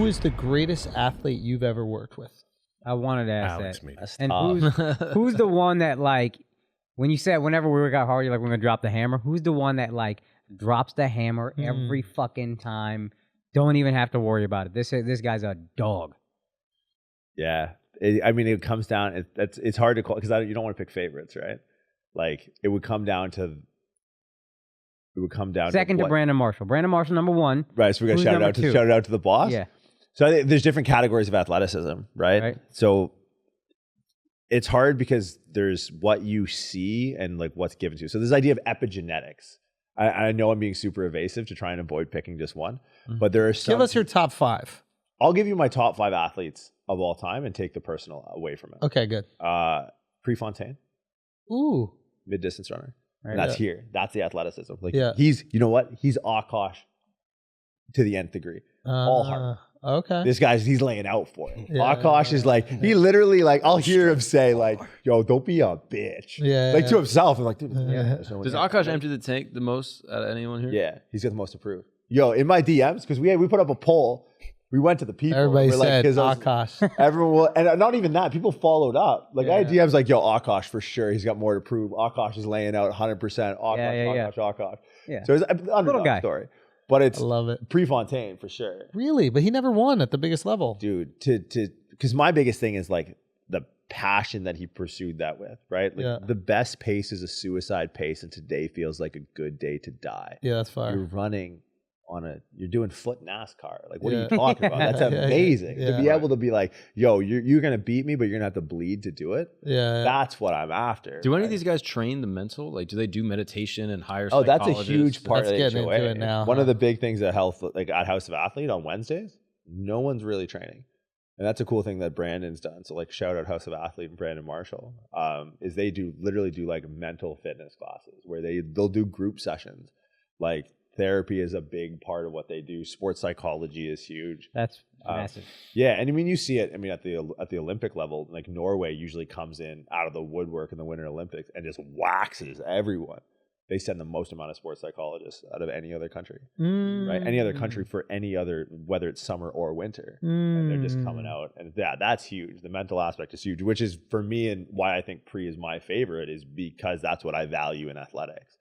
Who is the greatest athlete you've ever worked with? I wanted to ask AlexxMedia. And who's the one that, like, when you said whenever we work out hard, you're like, we're going to drop the hammer. Who's the one that, like, drops the hammer every fucking time? Don't even have to worry about it. This guy's a dog. Yeah. It comes down, it's hard to call, because you don't want to pick favorites, right? Like, it would come down to second to Brandon Marshall. Brandon Marshall, number one. Right, so we got to shout it out to the boss. Yeah. So I think there's different categories of athleticism, right? So it's hard because there's what you see and like what's given to you. So this idea of epigenetics. I know I'm being super evasive to try and avoid picking just one, but there are some. Give us your top 5. I'll give you my top 5 athletes of all time and take the personal away from it. Okay, good. Prefontaine. Ooh. Mid-distance runner. Right. And that's here. That's the athleticism. Like Yeah. he's, you know what? He's Akaash to the nth degree. All hard. Okay. This guy's, he's laying out for it. Yeah. Akaash is like, he literally like, I'll hear him say like, yo, don't be a bitch. Yeah. Like to himself. I'm like, dude, Does Akaash empty the tank the most out of anyone here? Yeah, he's got the most to prove. Yo, in my DMs, because we put up a poll. We went to the people. Everybody said like, Akaash. Everyone will, and not even that. People followed up. Like I had DMs like, yo, Akaash for sure. He's got more to prove. Akaash is laying out 100%. Akaash. Yeah. So it's an underdog story. But it's I love it. Prefontaine for sure. Really? But he never won at the biggest level. Dude, because my biggest thing is like the passion that he pursued that with, right? Like the best pace is a suicide pace, and today feels like a good day to die. Yeah, that's fire. You're running you're doing foot NASCAR. Like, what are you talking about? That's amazing. To be able to be like, yo, you're going to beat me, but you're going to have to bleed to do it. Yeah. That's what I'm after. Do any of these guys train the mental? Like, do they do meditation and hire Oh, that's a psychologists? huge part of getting HOA. into it now. One of the big things at at House of Athlete on Wednesdays, no one's really training. And that's a cool thing that Brandon's done. So like shout out House of Athlete and Brandon Marshall, is they literally do like mental fitness classes where they'll do group sessions. Like, therapy is a big part of what they do. Sports psychology is huge. That's massive. Yeah, and I mean, you see it. I mean, at the Olympic level, like Norway usually comes in out of the woodwork in the Winter Olympics and just waxes everyone. They send the most amount of sports psychologists out of any other country, right? Any other country for any other, whether it's summer or winter, and they're just coming out. And that's huge. The mental aspect is huge, which is for me and why I think Pre is my favorite is because that's what I value in athletics.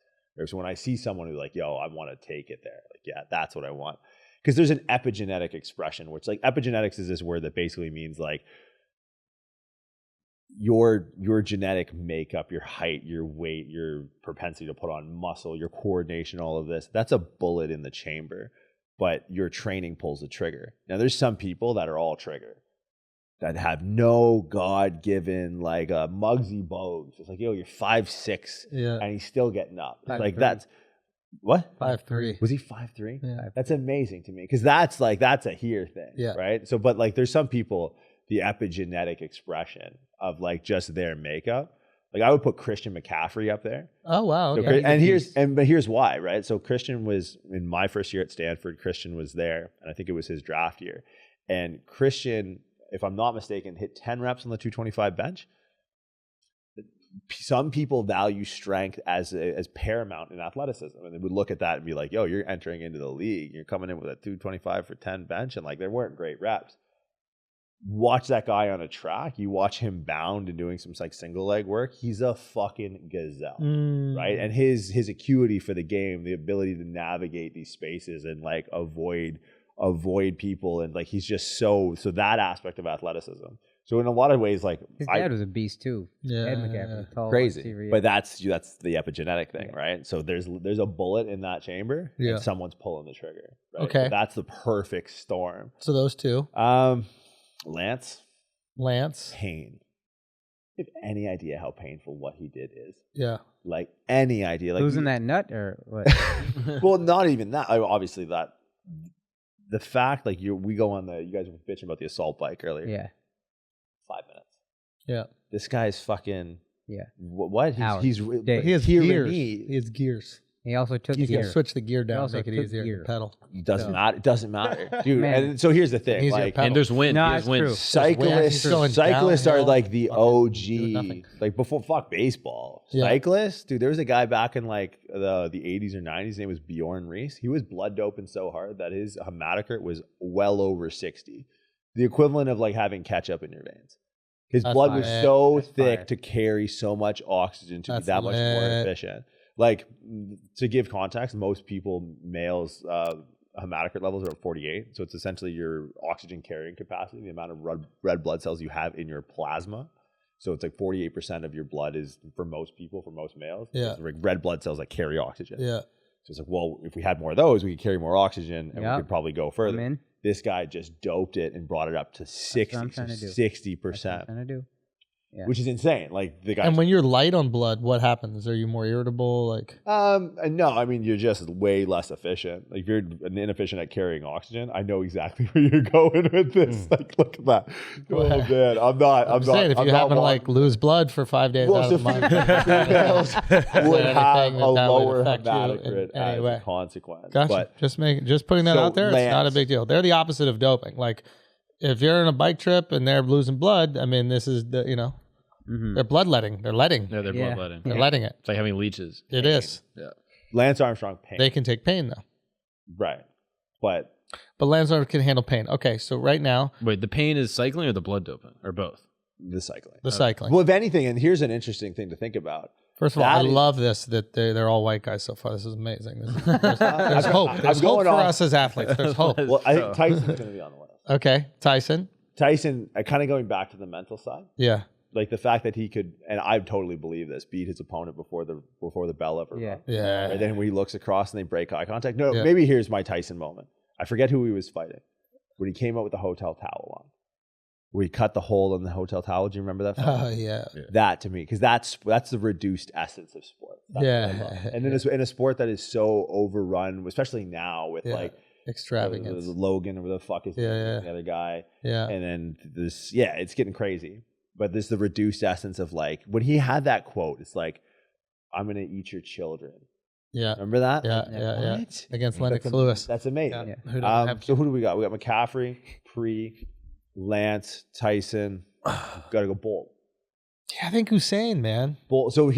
So when I see someone who's like, yo, I want to take it there. Like, yeah, that's what I want. Because there's an epigenetic expression, which like epigenetics is this word that basically means like your genetic makeup, your height, your weight, your propensity to put on muscle, your coordination, all of this. That's a bullet in the chamber, but your training pulls the trigger. Now there's some people that are all trigger, that have no God-given, like Muggsy Bogues. It's like, yo, you're 5'6", and he's still getting up. Like, that's, what? 5'3". Was he 5'3"? Yeah. That's amazing to me, because that's a here thing, right? So, but like, there's some people, the epigenetic expression of like just their makeup. Like, I would put Christian McCaffrey up there. Oh, wow. So, Okay. but here's why, right? So Christian was, in my first year at Stanford, Christian was there, and I think it was his draft year. And Christian, if I'm not mistaken, hit 10 reps on the 225 bench. Some people value strength as paramount in athleticism, and they would look at that and be like, yo, you're entering into the league. You're coming in with a 225 for 10 bench, and like, there weren't great reps. Watch that guy on a track. You watch him bound and doing some like single leg work. He's a fucking gazelle, right? And his acuity for the game, the ability to navigate these spaces and like avoid people, and like he's just so that aspect of athleticism. So in a lot of ways, like his dad was a beast too. Ed McCaffrey, tall, crazy. But that's the epigenetic thing, right? So there's a bullet in that chamber, and someone's pulling the trigger. Right? Okay, so that's the perfect storm. So those two, Lance, pain. You have any idea how painful what he did is? Yeah. Like any idea? Like losing that nut or what? Well, not even that. Obviously that. The fact, like we go on you guys were bitching about the assault bike earlier. Yeah. 5 minutes. Yeah. This guy's fucking. Yeah. What? He has gears. He has gears. He also took You gear. can switch the gear down, also make it took easier gear. to pedal. It doesn't matter. It doesn't matter, dude. Man. And so here's the thing, Easier like pedal. And there's wind. No, There's it's wind. true. cyclists going are downhill, like the fucking doing OG, nothing. like before fuck baseball. Yeah. Cyclists, dude. There was a guy back in like the 80s or 90s. His name was Bjorn Reese. He was blood doping so hard that his hematocrit was well over 60, the equivalent of like having ketchup in your veins. His That's blood was fire. so That's thick fire. to carry so much oxygen to That's be that much more lit. efficient. Like, to give context, most males, hematocrit levels are at 48. So it's essentially your oxygen carrying capacity, the amount of red blood cells you have in your plasma. So it's like 48% of your blood is, for most people, for most males, Yeah. it's like red blood cells that carry oxygen. Yeah. So it's like, well, if we had more of those, we could carry more oxygen and Yep. we could probably go further. I'm in. This guy just doped it and brought it up to 60, what I'm trying to do. 60%, That's what I'm trying to do. Yeah. which is insane. Like the guy. And when you're light on blood, what happens? Are you more irritable? Like, No, I mean, you're just way less efficient. Like, if you're inefficient at carrying oxygen, I know exactly where you're going with this. Like, look at that. Oh man, I'm not saying, if you happen to like lose blood for 5 days out of the month, females would have anything a that would lower affect you in hematocrit any as way. a consequence. Gotcha. But Just putting that So, out there. It's not a Lance. big deal. They're the opposite of doping. Like, if you're on a bike trip and they're losing blood, I mean, this is the they're bloodletting. They're letting. No, they're Yeah. bloodletting. They're letting it. It's like having leeches. It is. Yeah. Lance Armstrong pain, They can take pain though. right? But Lance Armstrong can handle pain. Okay, so right now Wait, the pain is cycling or the blood doping or both? the cycling. the cycling. Well, if anything, and here's an interesting thing to think about. First of all, I that is- love this that they're all white guys so far. This is amazing. There's hope. I'm There's hope going for off- us as athletes. There's hope. Well, I think Tyson's going to be on the list. Okay, Tyson. Tyson, kind of going back to the mental side. Yeah. Like the fact that he could, and I totally believe this, beat his opponent before the bell ever Yeah. rung. Yeah. And then when he looks across and they break eye contact. No, Yeah. maybe here's my Tyson moment. I forget who he was fighting. When he came out with the hotel towel on. Where he cut the hole in the hotel towel. Do you remember that fight? Oh yeah. That to me, because that's the reduced essence of sport. That's what I love. Yeah. And in a sport that is so overrun, especially now with Yeah. like Extravagance. the Logan or the fuck is Yeah. the other guy. Yeah. And then this, it's getting crazy. But there's the reduced essence of like, when he had that quote, it's like, I'm going to eat your children. Yeah. Remember that? Yeah. Like, Yeah. what? Against Lennox That's Lewis. That's amazing. Who doesn't have So who do we got? We got McCaffrey, Pre, Lance, Tyson. Got to go Bolt. Yeah, I think Usain, man. Bolt. So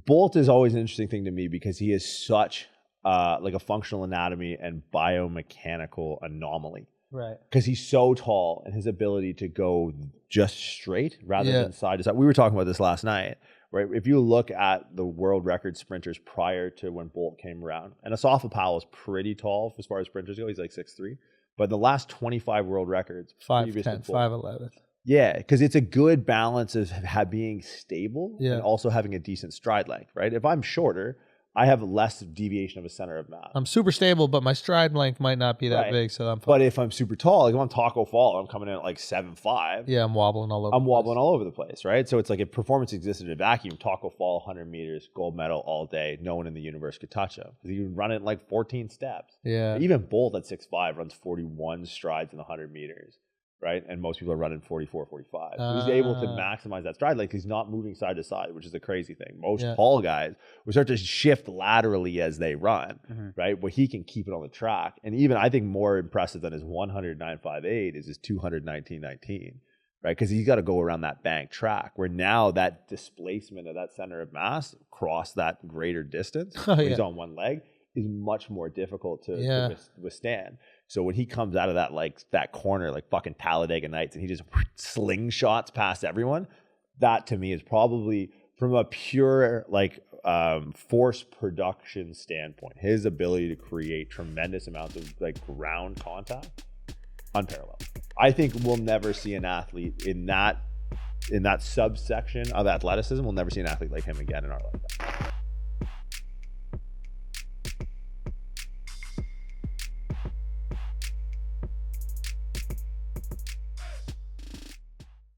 Bolt is always an interesting thing to me because he is such like a functional anatomy and biomechanical anomaly. Right. Because he's so tall and his ability to go just straight rather Yeah. than side to side. We were talking about this last night, right? If you look at the world record sprinters prior to when Bolt came around, and Asafa Powell is pretty tall as far as sprinters go. He's like 6'3". But the last 25 world records, previous to 5'10", Bolt- 5'11". yeah, because it's a good balance of being stable Yeah. and also having a decent stride length, right? If I'm shorter, I have less deviation of a center of mass. I'm super stable, but my stride length might not be that Right. big, so I'm fine. But if I'm super tall, like if I'm Taco Fall, I'm coming in at like 7'5". Yeah, I'm wobbling all over. I'm the wobbling place. all over the place, right? So it's like if performance existed in a vacuum, Taco Fall, 100 meters, gold medal all day, no one in the universe could touch him. Because he would run it in like 14 steps. Yeah. Even Bolt at 6'5" runs 41 strides in the 100 meters, right? And most people are running 44, 45. So he's able to maximize that stride length. He's not moving side to side, which is the crazy thing. Most tall guys will start to shift laterally as they run, right? But he can keep it on the track. And even I think more impressive than his 109.58 is his 200.19.19. Right, because he's got to go around that bank track where now that displacement of that center of mass across that greater distance, when he's on one leg, is much more difficult to withstand. So when he comes out of that that corner, like fucking Talladega Nights, and he just slingshots past everyone, that to me is probably from a pure force production standpoint, his ability to create tremendous amounts of ground contact, unparalleled. I think we'll never see an athlete in that subsection of athleticism. We'll never see an athlete like him again in our lifetime.